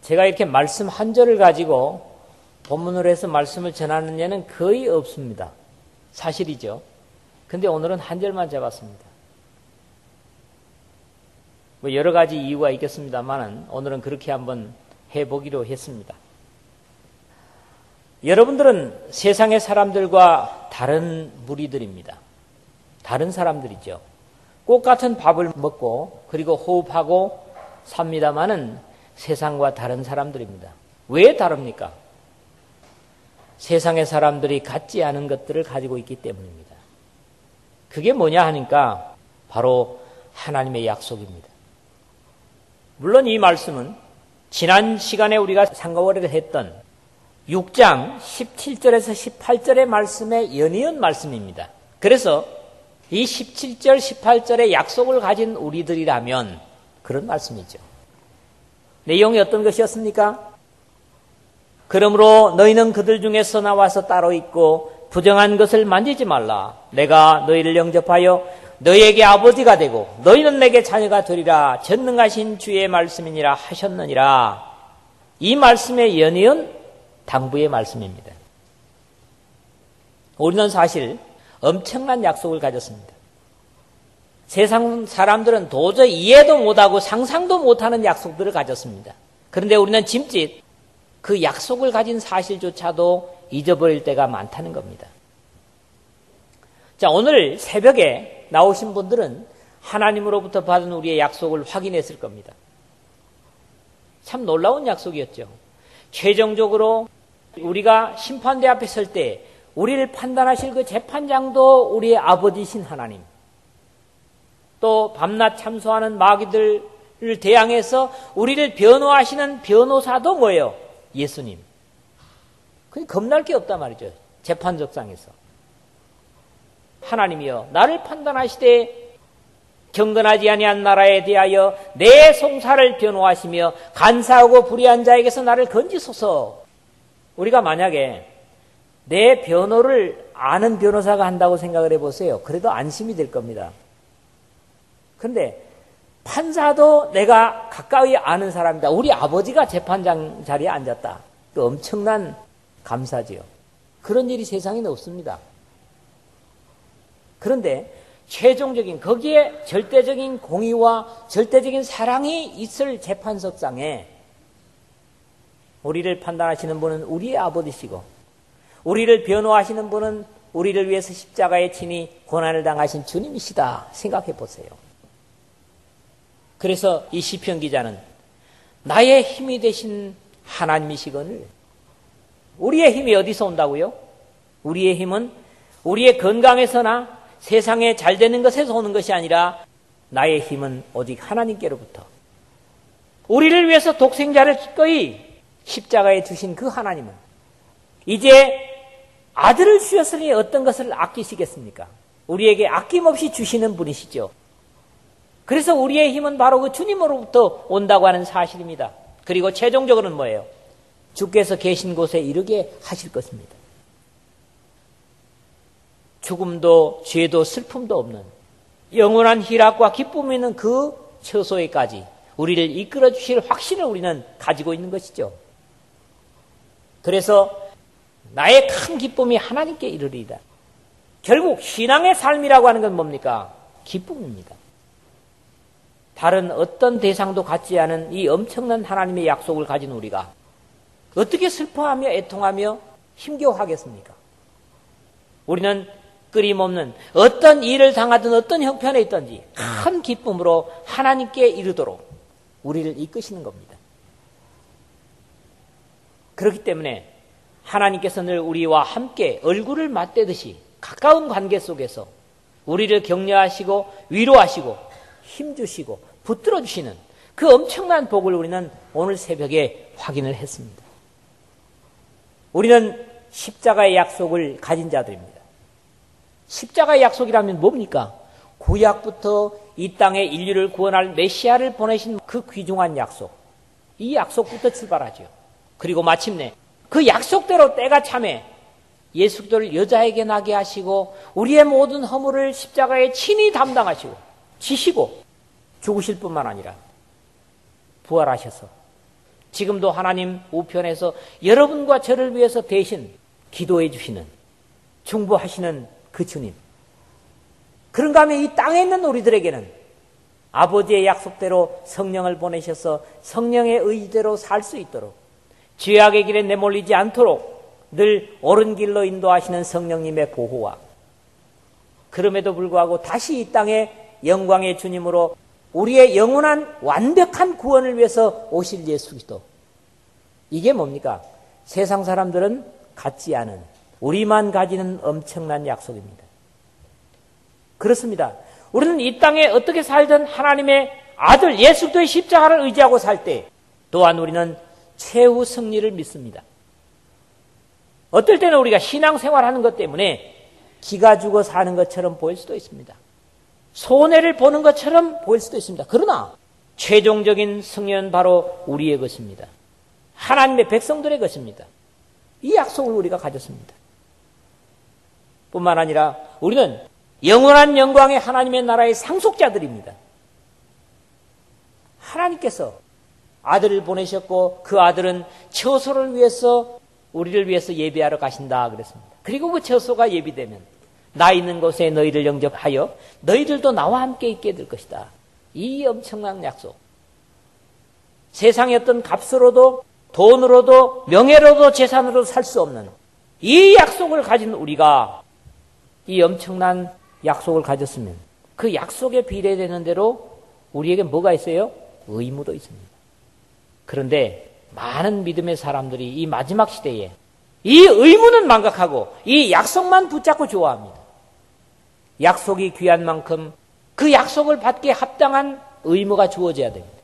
제가 이렇게 말씀 한 절을 가지고 본문으로 해서 말씀을 전하는 예는 거의 없습니다. 사실이죠. 근데 오늘은 한 절만 잡았습니다. 뭐 여러 가지 이유가 있겠습니다만 오늘은 그렇게 한번 해보기로 했습니다. 여러분들은 세상의 사람들과 다른 무리들입니다. 다른 사람들이죠. 꼭 같은 밥을 먹고 그리고 호흡하고 삽니다마는 세상과 다른 사람들입니다. 왜 다릅니까? 세상의 사람들이 갖지 않은 것들을 가지고 있기 때문입니다. 그게 뭐냐 하니까 바로 하나님의 약속입니다. 물론 이 말씀은 지난 시간에 우리가 상고를 했던 6장 17절에서 18절의 말씀에 연이은 말씀입니다. 그래서 이 17절, 18절의 약속을 가진 우리들이라면 그런 말씀이죠. 내용이 어떤 것이었습니까? 그러므로 너희는 그들 중에서 나와서 따로 있고 부정한 것을 만지지 말라. 내가 너희를 영접하여 너희에게 아버지가 되고 너희는 내게 자녀가 되리라. 전능하신 주의 말씀이니라 하셨느니라. 이 말씀에 연이은 당부의 말씀입니다. 우리는 사실 엄청난 약속을 가졌습니다. 세상 사람들은 도저히 이해도 못하고 상상도 못하는 약속들을 가졌습니다. 그런데 우리는 짐짓 그 약속을 가진 사실조차도 잊어버릴 때가 많다는 겁니다. 자, 오늘 새벽에 나오신 분들은 하나님으로부터 받은 우리의 약속을 확인했을 겁니다. 참 놀라운 약속이었죠. 최종적으로 우리가 심판대 앞에 설 때 우리를 판단하실 그 재판장도 우리의 아버지신 하나님, 또 밤낮 참소하는 마귀들을 대항해서 우리를 변호하시는 변호사도 뭐예요? 예수님. 그게 겁날 게 없단 말이죠. 재판석상에서. 하나님이여 나를 판단하시되 경건하지 아니한 나라에 대하여 내 송사를 변호하시며 간사하고 불의한 자에게서 나를 건지소서. 우리가 만약에 내 변호를 아는 변호사가 한다고 생각을 해보세요. 그래도 안심이 될 겁니다. 그런데 판사도 내가 가까이 아는 사람이다. 우리 아버지가 재판장 자리에 앉았다. 그 엄청난 감사지요. 그런 일이 세상에는 없습니다. 그런데 최종적인 거기에 절대적인 공의와 절대적인 사랑이 있을 재판석상에 우리를 판단하시는 분은 우리의 아버지시고 우리를 변호하시는 분은 우리를 위해서 십자가에 친히 고난을 당하신 주님이시다. 생각해 보세요. 그래서 이 시편 기자는 나의 힘이 되신 하나님이시거늘. 우리의 힘이 어디서 온다고요? 우리의 힘은 우리의 건강에서나 세상에 잘 되는 것에서 오는 것이 아니라 나의 힘은 오직 하나님께로부터. 우리를 위해서 독생자를 기꺼이 십자가에 두신 그 하나님은 이제 아들을 주셨으니 어떤 것을 아끼시겠습니까? 우리에게 아낌없이 주시는 분이시죠. 그래서 우리의 힘은 바로 그 주님으로부터 온다고 하는 사실입니다. 그리고 최종적으로는 뭐예요? 주께서 계신 곳에 이르게 하실 것입니다. 죽음도 죄도 슬픔도 없는 영원한 희락과 기쁨이 있는 그 처소에까지 우리를 이끌어 주실 확신을 우리는 가지고 있는 것이죠. 그래서 나의 큰 기쁨이 하나님께 이르리이다. 결국 신앙의 삶이라고 하는 건 뭡니까? 기쁨입니다. 다른 어떤 대상도 갖지 않은 이 엄청난 하나님의 약속을 가진 우리가 어떻게 슬퍼하며 애통하며 힘겨워하겠습니까? 우리는 끊임없는 어떤 일을 당하든 어떤 형편에 있든지 큰 기쁨으로 하나님께 이르도록 우리를 이끄시는 겁니다. 그렇기 때문에 하나님께서 늘 우리와 함께 얼굴을 맞대듯이 가까운 관계 속에서 우리를 격려하시고 위로하시고 힘주시고 붙들어주시는 그 엄청난 복을 우리는 오늘 새벽에 확인을 했습니다. 우리는 십자가의 약속을 가진 자들입니다. 십자가의 약속이라면 뭡니까? 구약부터 이 땅에 인류를 구원할 메시아를 보내신 그 귀중한 약속. 이 약속부터 출발하죠. 그리고 마침내 그 약속대로 때가 참에 예수 그리스도를 여자에게 나게 하시고 우리의 모든 허물을 십자가에 친히 담당하시고 지시고 죽으실 뿐만 아니라 부활하셔서 지금도 하나님 우편에서 여러분과 저를 위해서 대신 기도해 주시는, 중보하시는 그 주님. 그런가 하면 이 땅에 있는 우리들에게는 아버지의 약속대로 성령을 보내셔서 성령의 의지대로 살 수 있도록, 죄악의 길에 내몰리지 않도록 늘 옳은 길로 인도하시는 성령님의 보호와, 그럼에도 불구하고 다시 이 땅에 영광의 주님으로 우리의 영원한 완벽한 구원을 위해서 오실 예수 그리스도. 이게 뭡니까? 세상 사람들은 갖지 않은, 우리만 가지는 엄청난 약속입니다. 그렇습니다. 우리는 이 땅에 어떻게 살든 하나님의 아들 예수 그리스도의 십자가를 의지하고 살 때 또한 우리는 최후 승리를 믿습니다. 어떨 때는 우리가 신앙생활하는 것 때문에 기가 죽어 사는 것처럼 보일 수도 있습니다. 손해를 보는 것처럼 보일 수도 있습니다. 그러나 최종적인 승리는 바로 우리의 것입니다. 하나님의 백성들의 것입니다. 이 약속을 우리가 가졌습니다. 뿐만 아니라 우리는 영원한 영광의 하나님의 나라의 상속자들입니다. 하나님께서 아들을 보내셨고 그 아들은 처소를 위해서, 우리를 위해서 예비하러 가신다 그랬습니다. 그리고 그 처소가 예비되면 나 있는 곳에 너희를 영접하여 너희들도 나와 함께 있게 될 것이다. 이 엄청난 약속. 세상의 어떤 값으로도 돈으로도 명예로도 재산으로도 살 수 없는 이 약속을 가진 우리가 이 엄청난 약속을 가졌으면 그 약속에 비례되는 대로 우리에게 뭐가 있어요? 의무도 있습니다. 그런데 많은 믿음의 사람들이 이 마지막 시대에 이 의무는 망각하고 이 약속만 붙잡고 좋아합니다. 약속이 귀한 만큼 그 약속을 받기에 합당한 의무가 주어져야 됩니다.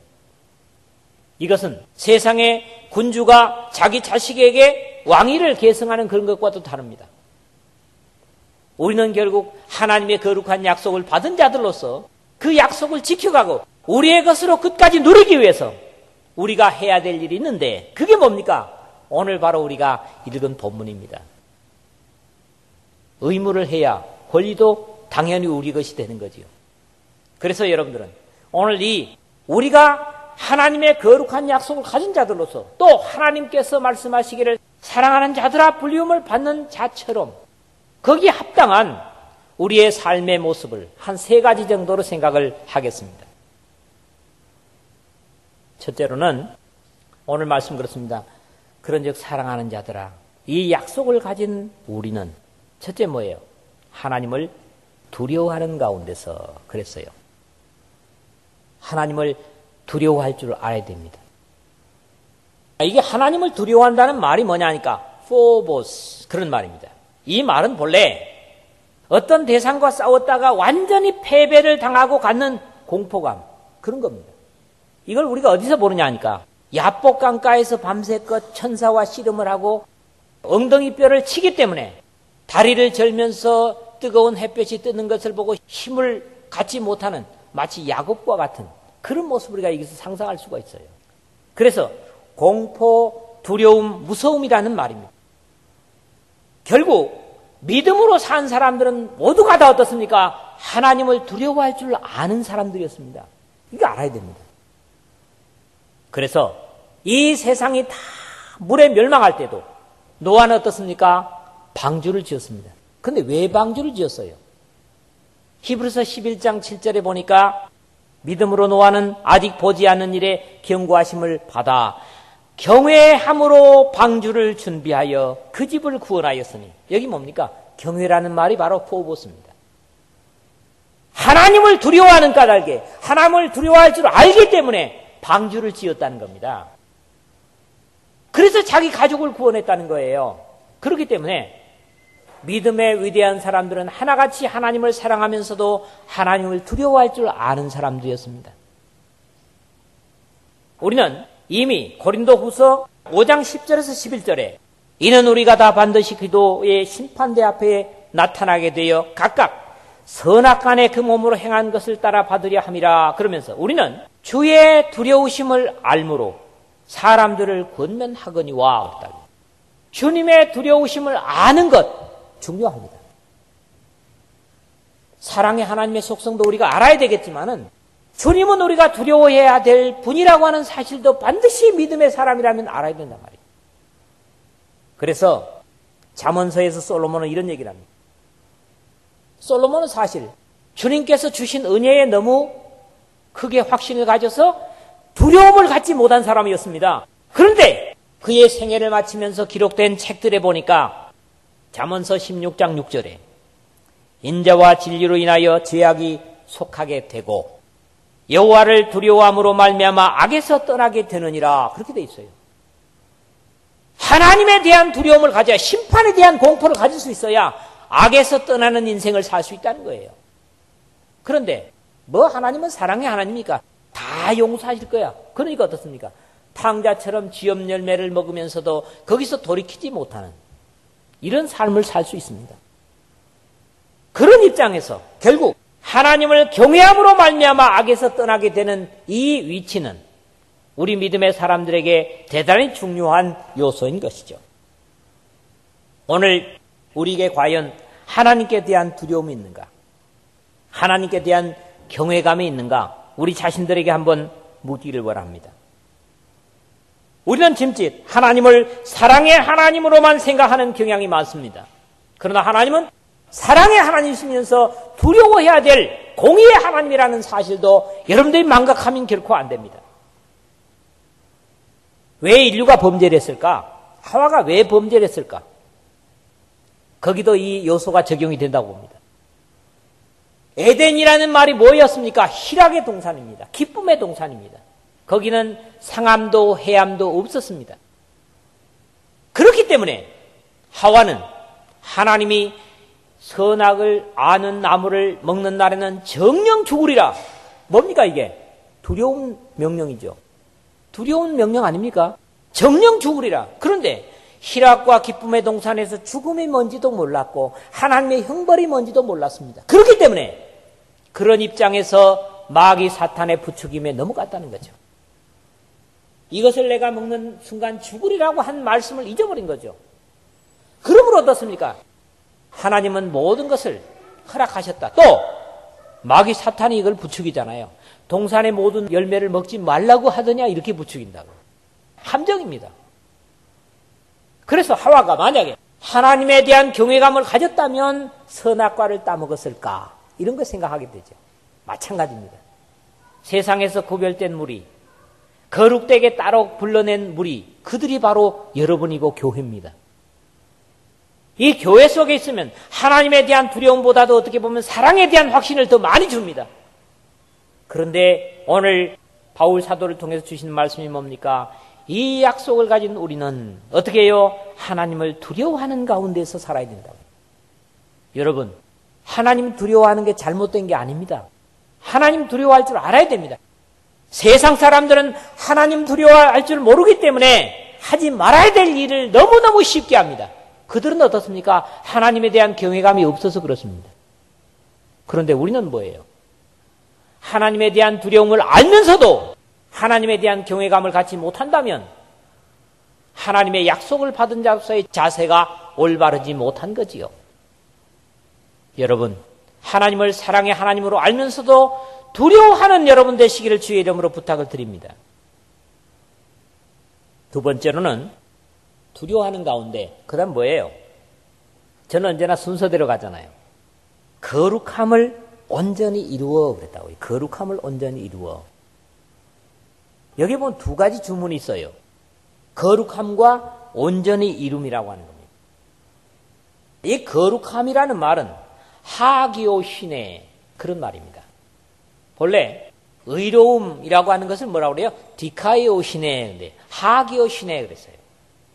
이것은 세상의 군주가 자기 자식에게 왕위를 계승하는 그런 것과도 다릅니다. 우리는 결국 하나님의 거룩한 약속을 받은 자들로서 그 약속을 지켜가고 우리의 것으로 끝까지 누리기 위해서 우리가 해야 될 일이 있는데, 그게 뭡니까? 오늘 바로 우리가 읽은 본문입니다. 의무를 해야 권리도 당연히 우리 것이 되는 거지요. 그래서 여러분들은 오늘 이 우리가 하나님의 거룩한 약속을 가진 자들로서 또 하나님께서 말씀하시기를 사랑하는 자들아 불리움을 받는 자처럼 거기에 합당한 우리의 삶의 모습을 한 3가지 정도로 생각을 하겠습니다. 첫째로는 오늘 말씀 그렇습니다. 그런즉 사랑하는 자들아, 이 약속을 가진 우리는 첫째 뭐예요? 하나님을 두려워하는 가운데서 그랬어요. 하나님을 두려워할 줄 알아야 됩니다. 이게 하나님을 두려워한다는 말이 뭐냐니까 phobos 그런 말입니다. 이 말은 본래 어떤 대상과 싸웠다가 완전히 패배를 당하고 갖는 공포감, 그런 겁니다. 이걸 우리가 어디서 보느냐 하니까 야복 강가에서 밤새껏 천사와 씨름을 하고 엉덩이뼈를 치기 때문에 다리를 절면서 뜨거운 햇볕이 뜨는 것을 보고 힘을 갖지 못하는 마치 야곱과 같은 그런 모습을 우리가 여기서 상상할 수가 있어요. 그래서 공포, 두려움, 무서움이라는 말입니다. 결국 믿음으로 산 사람들은 모두가 다 어떻습니까? 하나님을 두려워할 줄 아는 사람들이었습니다. 이거 알아야 됩니다. 그래서 이 세상이 다 물에 멸망할 때도 노아는 어떻습니까? 방주를 지었습니다. 그런데 왜 방주를 지었어요? 히브리서 11장 7절에 보니까 믿음으로 노아는 아직 보지 않는 일에 경고하심을 받아 경외함으로 방주를 준비하여 그 집을 구원하였으니, 여기 뭡니까? 경외라는 말이 바로 포보스입니다. 하나님을 두려워하는 까닭에 하나님을 두려워할 줄 알기 때문에 방주를 지었다는 겁니다. 그래서 자기 가족을 구원했다는 거예요. 그렇기 때문에 믿음의 위대한 사람들은 하나같이 하나님을 사랑하면서도 하나님을 두려워할 줄 아는 사람들이었습니다. 우리는 이미 고린도후서 5장 10절에서 11절에 이는 우리가 다 반드시 기도의 심판대 앞에 나타나게 되어 각각 선악간에 그 몸으로 행한 것을 따라 받으려 함이라. 그러면서 우리는 주의 두려우심을 알므로 사람들을 권면하거니와. 주님의 두려우심을 아는 것 중요합니다. 사랑의 하나님의 속성도 우리가 알아야 되겠지만은 주님은 우리가 두려워해야 될 분이라고 하는 사실도 반드시 믿음의 사람이라면 알아야 된단 말이에요. 그래서 잠언서에서 솔로몬은 이런 얘기를 합니다. 솔로몬은 사실 주님께서 주신 은혜에 너무 크게 확신을 가져서 두려움을 갖지 못한 사람이었습니다. 그런데 그의 생애를 마치면서 기록된 책들에 보니까 잠언서 16장 6절에 인자와 진리로 인하여 죄악이 속하게 되고 여호와를 두려워함으로 말미암아 악에서 떠나게 되느니라, 그렇게 돼 있어요. 하나님에 대한 두려움을 가져야, 심판에 대한 공포를 가질 수 있어야 악에서 떠나는 인생을 살 수 있다는 거예요. 그런데 하나님은 사랑의 하나님이니까 다 용서하실 거야. 그러니까 어떻습니까? 탕자처럼 쥐염 열매를 먹으면서도 거기서 돌이키지 못하는 이런 삶을 살 수 있습니다. 그런 입장에서 결국 하나님을 경외함으로 말미암아 악에서 떠나게 되는 이 위치는 우리 믿음의 사람들에게 대단히 중요한 요소인 것이죠. 오늘 우리에게 과연 하나님께 대한 두려움이 있는가? 하나님께 대한 경외감이 있는가? 우리 자신들에게 한번 묻기를 원합니다. 우리는 짐짓 하나님을 사랑의 하나님으로만 생각하는 경향이 많습니다. 그러나 하나님은 사랑의 하나님이시면서 두려워해야 될 공의의 하나님이라는 사실도 여러분들이 망각하면 결코 안 됩니다. 왜 인류가 범죄를 했을까? 하와가 왜 범죄를 했을까? 거기도 이 요소가 적용이 된다고 봅니다. 에덴이라는 말이 뭐였습니까? 희락의 동산입니다. 기쁨의 동산입니다. 거기는 상함도 해함도 없었습니다. 그렇기 때문에 하와는 하나님이 선악을 아는 나무를 먹는 날에는 정령 죽으리라. 뭡니까 이게? 두려운 명령이죠. 두려운 명령 아닙니까? 정령 죽으리라. 그런데 희락과 기쁨의 동산에서 죽음이 뭔지도 몰랐고 하나님의 형벌이 뭔지도 몰랐습니다. 그렇기 때문에 그런 입장에서 마귀 사탄의 부추김에 넘어갔다는 거죠. 이것을 내가 먹는 순간 죽으리라고 한 말씀을 잊어버린 거죠. 그러므로 어떻습니까? 하나님은 모든 것을 허락하셨다. 또 마귀 사탄이 이걸 부추기잖아요. 동산의 모든 열매를 먹지 말라고 하더냐 이렇게 부추긴다고. 함정입니다. 그래서 하와가 만약에 하나님에 대한 경외감을 가졌다면 선악과를 따먹었을까? 이런 거 생각하게 되죠. 마찬가지입니다. 세상에서 구별된 무리, 거룩되게 따로 불러낸 무리, 그들이 바로 여러분이고 교회입니다. 이 교회 속에 있으면 하나님에 대한 두려움보다도 어떻게 보면 사랑에 대한 확신을 더 많이 줍니다. 그런데 오늘 바울 사도를 통해서 주시는 말씀이 뭡니까? 이 약속을 가진 우리는 어떻게 해요? 하나님을 두려워하는 가운데서 살아야 된다고. 여러분, 하나님 두려워하는 게 잘못된 게 아닙니다. 하나님 두려워할 줄 알아야 됩니다. 세상 사람들은 하나님 두려워할 줄 모르기 때문에 하지 말아야 될 일을 너무너무 쉽게 합니다. 그들은 어떻습니까? 하나님에 대한 경외감이 없어서 그렇습니다. 그런데 우리는 뭐예요? 하나님에 대한 두려움을 알면서도 하나님에 대한 경외감을 갖지 못한다면 하나님의 약속을 받은 자로서의 자세가 올바르지 못한 거지요. 여러분, 하나님을 사랑의 하나님으로 알면서도 두려워하는 여러분 되시기를 주의 이름으로 부탁을 드립니다. 두 번째로는 두려워하는 가운데 그 다음 뭐예요? 저는 언제나 순서대로 가잖아요. 거룩함을 온전히 이루어 그랬다고요. 거룩함을 온전히 이루어. 여기 보면 두 가지 주문이 있어요. 거룩함과 온전히 이룸이라고 하는 겁니다. 이 거룩함이라는 말은 하기오시네 그런 말입니다. 본래 의로움이라고 하는 것을 뭐라고 그래요? 디카이오시네, 하기오시네 그랬어요.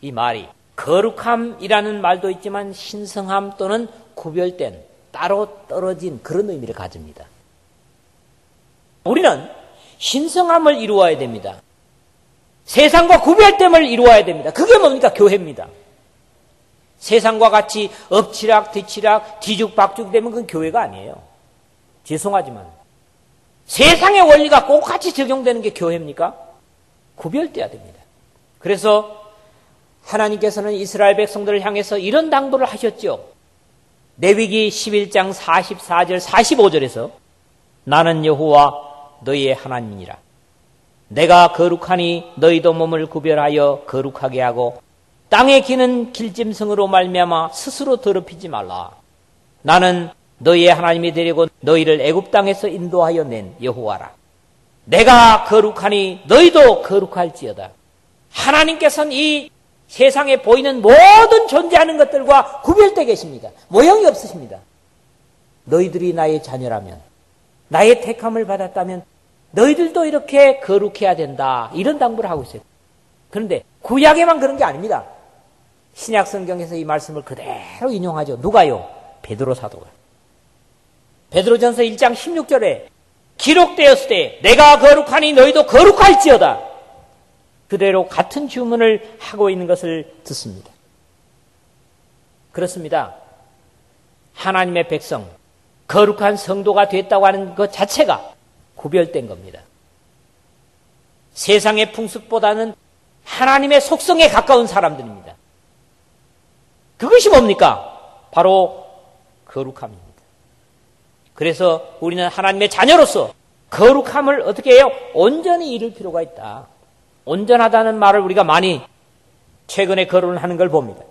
이 말이 거룩함이라는 말도 있지만 신성함 또는 구별된 따로 떨어진 그런 의미를 가집니다. 우리는 신성함을 이루어야 됩니다. 세상과 구별됨을 이루어야 됩니다. 그게 뭡니까? 교회입니다. 세상과 같이 엎치락 뒤치락 뒤죽박죽 되면 그건 교회가 아니에요. 죄송하지만 세상의 원리가 꼭 같이 적용되는 게 교회입니까? 구별돼야 됩니다. 그래서 하나님께서는 이스라엘 백성들을 향해서 이런 당부를 하셨죠. 레위기 11장 44절 45절에서 나는 여호와 너희의 하나님이니라. 내가 거룩하니 너희도 몸을 구별하여 거룩하게 하고 땅에 기는 길짐승으로 말미암아 스스로 더럽히지 말라. 나는 너희의 하나님이 되려고 너희를 애굽 땅에서 인도하여 낸 여호와라. 내가 거룩하니 너희도 거룩할지어다. 하나님께서는 이 세상에 보이는 모든 존재하는 것들과 구별되어 계십니다. 모형이 없으십니다. 너희들이 나의 자녀라면, 나의 택함을 받았다면 너희들도 이렇게 거룩해야 된다. 이런 당부를 하고 있어요. 그런데 구약에만 그런 게 아닙니다. 신약 성경에서 이 말씀을 그대로 인용하죠. 누가요? 베드로 사도가. 베드로전서 1장 16절에 기록되었을 때 내가 거룩하니 너희도 거룩할지어다. 그대로 같은 주문을 하고 있는 것을 듣습니다. 그렇습니다. 하나님의 백성, 거룩한 성도가 됐다고 하는 것 자체가 구별된 겁니다. 세상의 풍습보다는 하나님의 속성에 가까운 사람들입니다. 그것이 뭡니까? 바로 거룩함입니다. 그래서 우리는 하나님의 자녀로서 거룩함을 어떻게 해요? 온전히 이룰 필요가 있다. 온전하다는 말을 우리가 많이 최근에 거론하는 걸 봅니다.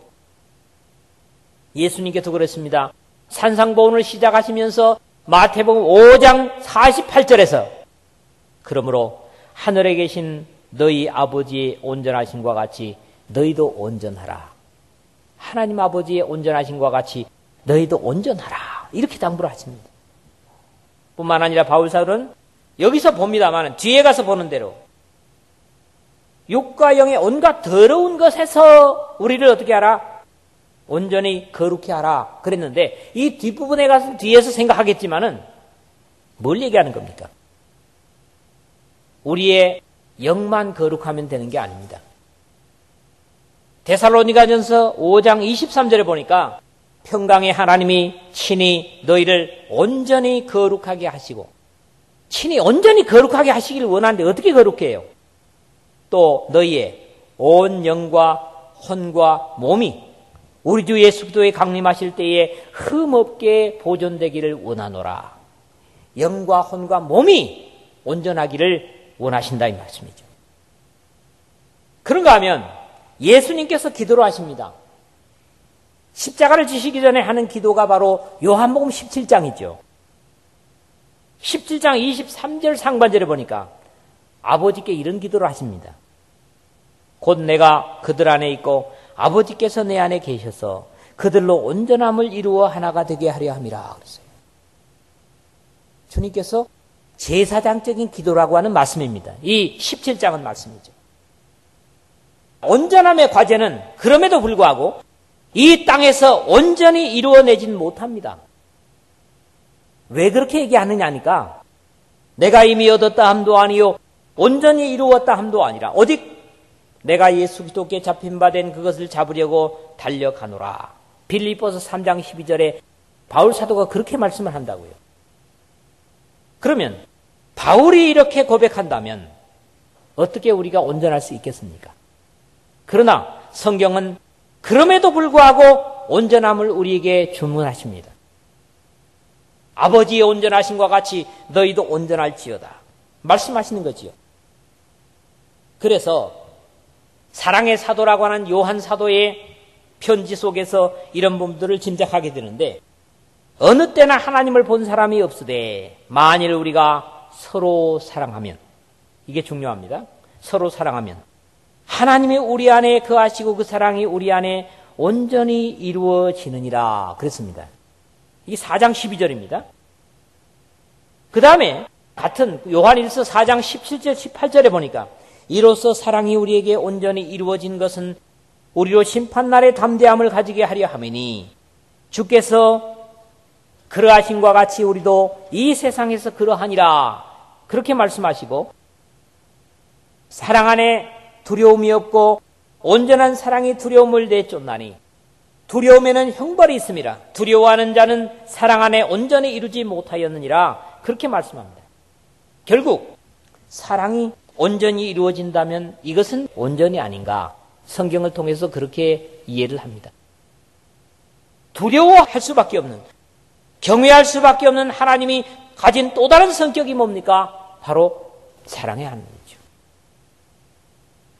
예수님께서 그랬습니다. 산상보훈을 시작하시면서 마태복음 5장 48절에서 그러므로 하늘에 계신 너희 아버지의 온전하심과 같이 너희도 온전하라. 하나님 아버지의 온전하심과 같이 너희도 온전하라. 이렇게 당부를 하십니다. 뿐만 아니라 바울사도는 여기서 봅니다만 뒤에 가서 보는 대로 육과 영의 온갖 더러운 것에서 우리를 어떻게 하라? 온전히 거룩히 하라 그랬는데 이 뒷부분에 가서 뒤에서 생각하겠지만은 뭘 얘기하는 겁니까? 우리의 영만 거룩하면 되는 게 아닙니다. 데살로니가전서 5장 23절에 보니까 평강의 하나님이 친히 너희를 온전히 거룩하게 하시고 친히 온전히 거룩하게 하시기를 원하는데 어떻게 거룩해요? 또 너희의 온 영과 혼과 몸이 우리 주 예수 그리스도의 강림하실 때에 흠없게 보존되기를 원하노라. 영과 혼과 몸이 온전하기를 원하신다 이 말씀이죠. 그런가 하면 예수님께서 기도를 하십니다. 십자가를 지시기 전에 하는 기도가 바로 요한복음 17장이죠. 17장 23절 상반절에 보니까 아버지께 이런 기도를 하십니다. 곧 내가 그들 안에 있고 아버지께서 내 안에 계셔서 그들로 온전함을 이루어 하나가 되게 하려 함이라 그랬어요. 주님께서 제사장적인 기도라고 하는 말씀입니다. 이 17장은 말씀이죠. 온전함의 과제는 그럼에도 불구하고 이 땅에서 온전히 이루어내진 못합니다. 왜 그렇게 얘기하느냐니까 내가 이미 얻었다 함도 아니요 온전히 이루었다 함도 아니라 오직 내가 예수 그리스도께 잡힌 바 된 그것을 잡으려고 달려가노라. 빌립보서 3장 12절에 바울 사도가 그렇게 말씀을 한다고요. 그러면 바울이 이렇게 고백한다면 어떻게 우리가 온전할 수 있겠습니까? 그러나 성경은 그럼에도 불구하고 온전함을 우리에게 주문하십니다. 아버지의 온전하심과 같이 너희도 온전할지어다 말씀하시는 거지요. 그래서 사랑의 사도라고 하는 요한 사도의 편지 속에서 이런 부분들을 짐작하게 되는데 어느 때나 하나님을 본 사람이 없으되 만일 우리가 서로 사랑하면 이게 중요합니다. 서로 사랑하면 하나님이 우리 안에 거하시고 그 사랑이 우리 안에 온전히 이루어지느니라 그랬습니다. 이게 4장 12절입니다. 그 다음에 같은 요한일서 4장 17절 18절에 보니까 이로써 사랑이 우리에게 온전히 이루어진 것은 우리로 심판날의 담대함을 가지게 하려 함이니 주께서 그러하심과 같이 우리도 이 세상에서 그러하니라 그렇게 말씀하시고 사랑 안에 두려움이 없고 온전한 사랑이 두려움을 내쫓나니 두려움에는 형벌이 있음이라 두려워하는 자는 사랑 안에 온전히 이루지 못하였느니라 그렇게 말씀합니다. 결국 사랑이 온전히 이루어진다면 이것은 온전이 아닌가 성경을 통해서 그렇게 이해를 합니다. 두려워할 수밖에 없는 경외할 수밖에 없는 하나님이 가진 또 다른 성격이 뭡니까? 바로 사랑의 하나님이죠.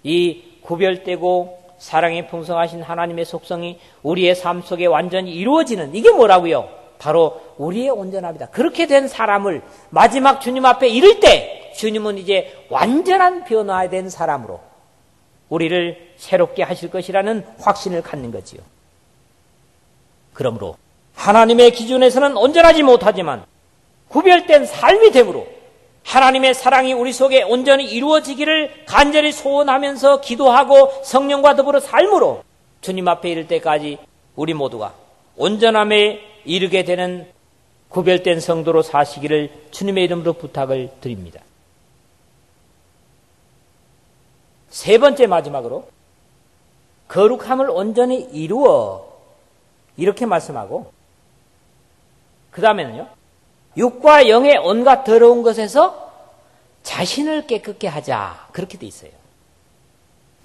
이 구별되고 사랑이 풍성하신 하나님의 속성이 우리의 삶 속에 완전히 이루어지는 이게 뭐라고요? 바로 우리의 온전함이다. 그렇게 된 사람을 마지막 주님 앞에 이를 때 주님은 이제 완전한 변화된 사람으로 우리를 새롭게 하실 것이라는 확신을 갖는 거지요. 그러므로 하나님의 기준에서는 온전하지 못하지만 구별된 삶이 되므로 하나님의 사랑이 우리 속에 온전히 이루어지기를 간절히 소원하면서 기도하고 성령과 더불어 삶으로 주님 앞에 이를 때까지 우리 모두가 온전함에 이르게 되는 구별된 성도로 사시기를 주님의 이름으로 부탁을 드립니다. 세 번째 마지막으로 거룩함을 온전히 이루어 이렇게 말씀하고 그 다음에는요. 육과 영의 온갖 더러운 것에서 자신을 깨끗게 하자. 그렇게 돼 있어요.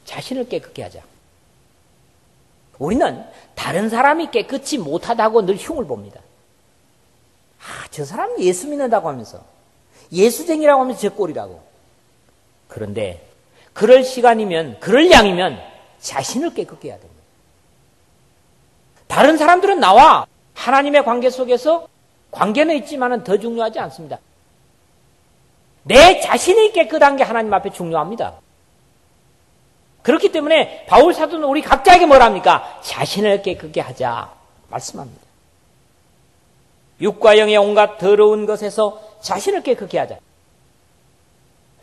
자신을 깨끗게 하자. 우리는 다른 사람이 깨끗이 못하다고 늘 흉을 봅니다. 저 사람 예수 믿는다고 하면서 예수쟁이라고 하면서 제 꼴이라고. 그런데 그럴 시간이면 그럴 양이면 자신을 깨끗게 해야 됩니다. 다른 사람들은 나와 하나님의 관계 속에서 관계는 있지만 더 중요하지 않습니다. 내 자신이 깨끗한 게 하나님 앞에 중요합니다. 그렇기 때문에 바울 사도는 우리 각자에게 뭐랍니까? 자신을 깨끗게 하자 말씀합니다. 육과 영의 온갖 더러운 것에서 자신을 깨끗게 하자.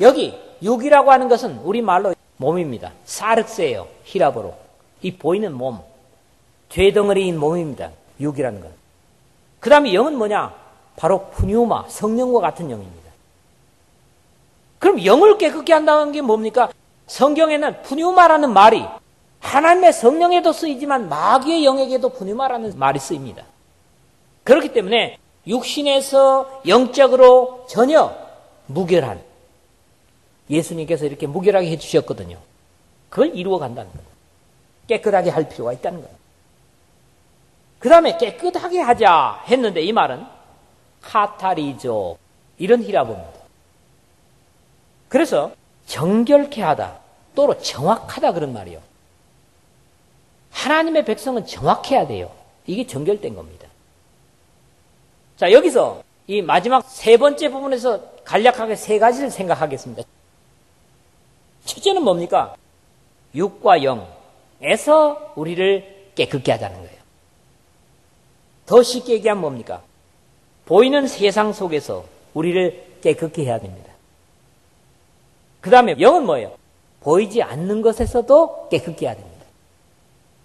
여기 육이라고 하는 것은 우리말로 몸입니다. 사르스예요. 히라보로. 이 보이는 몸. 죄덩어리인 몸입니다. 육이라는 건. 그 다음에 영은 뭐냐? 바로 푸뉴마, 성령과 같은 영입니다. 그럼 영을 깨끗게 한다는 게 뭡니까? 성경에는 푸뉴마라는 말이 하나님의 성령에도 쓰이지만 마귀의 영에게도 푸뉴마라는 말이 쓰입니다. 그렇기 때문에 육신에서 영적으로 전혀 무결한 예수님께서 이렇게 무결하게 해주셨거든요. 그걸 이루어 간다는 거예요. 깨끗하게 할 필요가 있다는 거예요. 그 다음에 깨끗하게 하자 했는데 이 말은 카타리조 이런 히라보입니다. 그래서 정결케 하다 또로 정확하다 그런 말이에요. 하나님의 백성은 정확해야 돼요. 이게 정결된 겁니다. 자, 여기서 이 마지막 세 번째 부분에서 간략하게 세 가지를 생각하겠습니다. 첫째는 뭡니까? 육과 영에서 우리를 깨끗게 하자는 거예요. 더 쉽게 얘기하면 뭡니까? 보이는 세상 속에서 우리를 깨끗게 해야 됩니다. 그 다음에 영은 뭐예요? 보이지 않는 것에서도 깨끗게 해야 됩니다.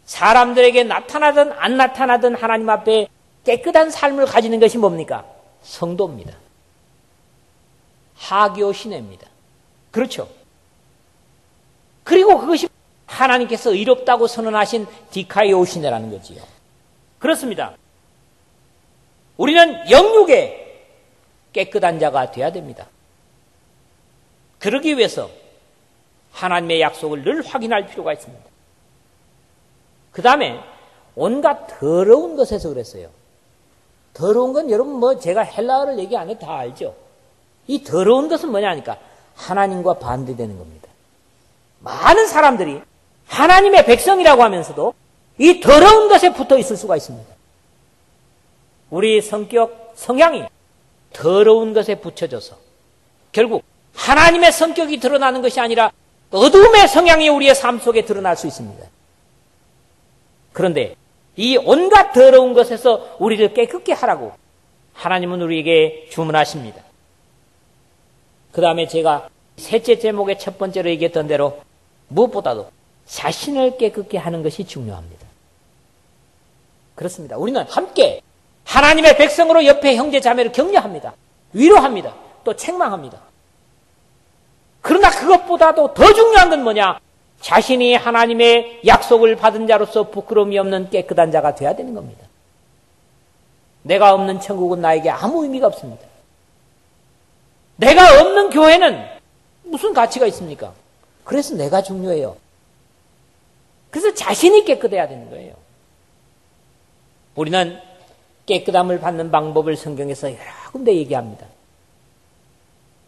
사람들에게 나타나든 안 나타나든 하나님 앞에 깨끗한 삶을 가지는 것이 뭡니까? 성도입니다. 하교시내입니다. 그렇죠? 그리고 그것이 하나님께서 의롭다고 선언하신 디카이오시네라는 거지요. 그렇습니다. 우리는 영육에 깨끗한 자가 되어야 됩니다. 그러기 위해서 하나님의 약속을 늘 확인할 필요가 있습니다. 그 다음에 온갖 더러운 것에서 그랬어요. 더러운 건 여러분 제가 헬라어를 얘기 안 해도 다 알죠. 이 더러운 것은 뭐냐니까 하나님과 반대되는 겁니다. 많은 사람들이 하나님의 백성이라고 하면서도 이 더러운 것에 붙어 있을 수가 있습니다. 우리 성격, 성향이 더러운 것에 붙여져서 결국 하나님의 성격이 드러나는 것이 아니라 어둠의 성향이 우리의 삶 속에 드러날 수 있습니다. 그런데 이 온갖 더러운 것에서 우리를 깨끗게 하라고 하나님은 우리에게 주문하십니다. 그 다음에 제가 셋째 제목의 첫 번째로 얘기했던 대로 무엇보다도 자신을 깨끗게 하는 것이 중요합니다. 그렇습니다. 우리는 함께 하나님의 백성으로 옆에 형제 자매를 격려합니다. 위로합니다. 또 책망합니다. 그러나 그것보다도 더 중요한 건 뭐냐? 자신이 하나님의 약속을 받은 자로서 부끄러움이 없는 깨끗한 자가 되어야 되는 겁니다. 내가 없는 천국은 나에게 아무 의미가 없습니다. 내가 없는 교회는 무슨 가치가 있습니까? 그래서 내가 중요해요. 그래서 자신이 깨끗해야 되는 거예요. 우리는 깨끗함을 받는 방법을 성경에서 여러 군데 얘기합니다.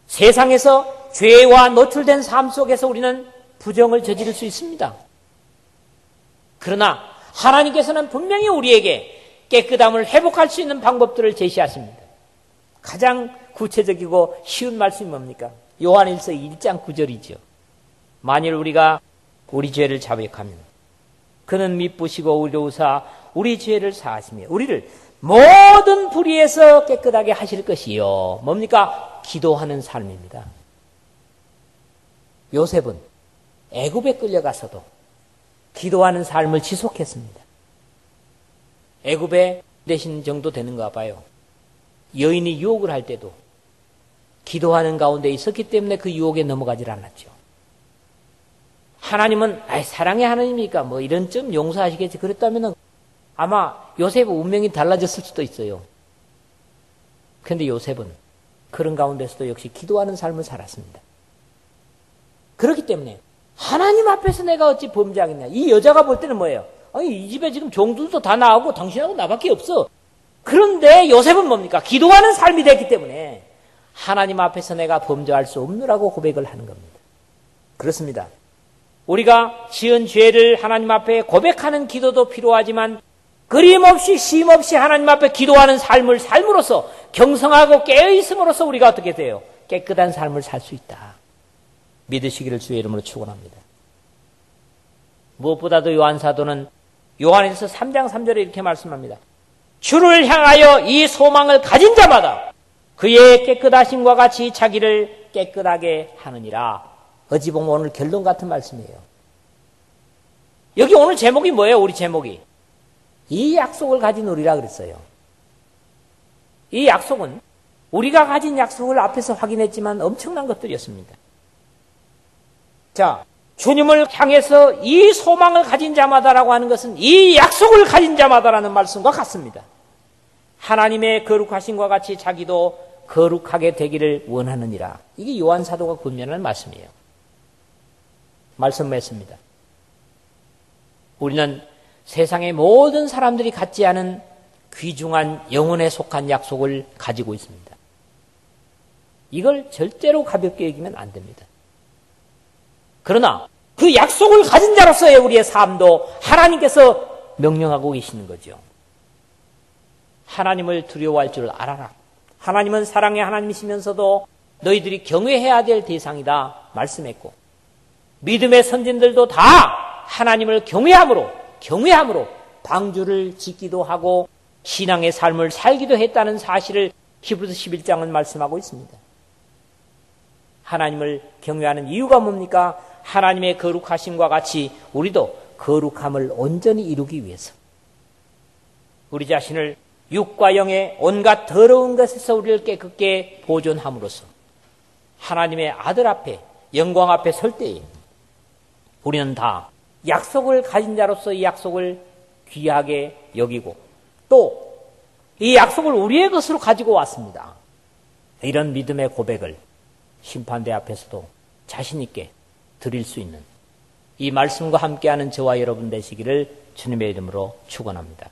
세상에서 죄와 노출된 삶 속에서 우리는 부정을 저지를 수 있습니다. 그러나 하나님께서는 분명히 우리에게 깨끗함을 회복할 수 있는 방법들을 제시하십니다. 가장 구체적이고 쉬운 말씀이 뭡니까? 요한일서 1장 9절이죠. 만일 우리가 우리 죄를 자백하면 그는 미쁘시고 의로우사 우리 죄를 사하시며 우리를 모든 불의에서 깨끗하게 하실 것이요. 뭡니까? 기도하는 삶입니다. 요셉은 애굽에 끌려가서도 기도하는 삶을 지속했습니다. 애굽에 되신 정도 되는가 봐요. 여인이 유혹을 할 때도 기도하는 가운데 있었기 때문에 그 유혹에 넘어가질 않았죠. 하나님은 사랑의 하나님이니까 뭐 이런 점 용서하시겠지 그랬다면 아마 요셉의 운명이 달라졌을 수도 있어요. 그런데 요셉은 그런 가운데서도 역시 기도하는 삶을 살았습니다. 그렇기 때문에 하나님 앞에서 내가 어찌 범죄하겠냐. 이 여자가 볼 때는 뭐예요? 아니 이 집에 지금 종들도 다 나오고 당신하고 나밖에 없어. 그런데 요셉은 뭡니까? 기도하는 삶이 됐기 때문에 하나님 앞에서 내가 범죄할 수 없느라고 고백을 하는 겁니다. 그렇습니다. 우리가 지은 죄를 하나님 앞에 고백하는 기도도 필요하지만 끊임없이 쉼없이 하나님 앞에 기도하는 삶을 삶으로써 경성하고 깨어있음으로써 우리가 어떻게 돼요? 깨끗한 삶을 살 수 있다. 믿으시기를 주의 이름으로 축원합니다. 무엇보다도 요한사도는 요한일서 3장 3절에 이렇게 말씀합니다. 주를 향하여 이 소망을 가진 자마다 그의 깨끗하심과 같이 자기를 깨끗하게 하느니라. 어찌 보면 오늘 결론 같은 말씀이에요. 여기 오늘 제목이 뭐예요? 우리 제목이 이 약속을 가진 우리라 그랬어요. 이 약속은 우리가 가진 약속을 앞에서 확인했지만 엄청난 것들이었습니다. 자, 주님을 향해서 이 소망을 가진 자마다라고 하는 것은 이 약속을 가진 자마다라는 말씀과 같습니다. 하나님의 거룩하심과 같이 자기도 거룩하게 되기를 원하느니라. 이게 요한 사도가 권면하는 말씀이에요. 말씀 맺습니다. 우리는 세상의 모든 사람들이 갖지 않은 귀중한 영혼에 속한 약속을 가지고 있습니다. 이걸 절대로 가볍게 여기면 안 됩니다. 그러나 그 약속을 가진 자로서의 우리의 삶도 하나님께서 명령하고 계시는 거죠. 하나님을 두려워할 줄 알아라. 하나님은 사랑의 하나님이시면서도 너희들이 경외해야 될 대상이다 말씀했고 믿음의 선진들도 다 하나님을 경외함으로 방주를 짓기도 하고 신앙의 삶을 살기도 했다는 사실을 히브리서 11장은 말씀하고 있습니다. 하나님을 경외하는 이유가 뭡니까? 하나님의 거룩하심과 같이 우리도 거룩함을 온전히 이루기 위해서 우리 자신을 육과 영의 온갖 더러운 것에서 우리를 깨끗게 보존함으로써 하나님의 아들 앞에 영광 앞에 설 때에 우리는 다 약속을 가진 자로서 이 약속을 귀하게 여기고 또 이 약속을 우리의 것으로 가지고 왔습니다. 이런 믿음의 고백을 심판대 앞에서도 자신 있게 드릴 수 있는 이 말씀과 함께하는 저와 여러분 되시기를 주님의 이름으로 축원합니다.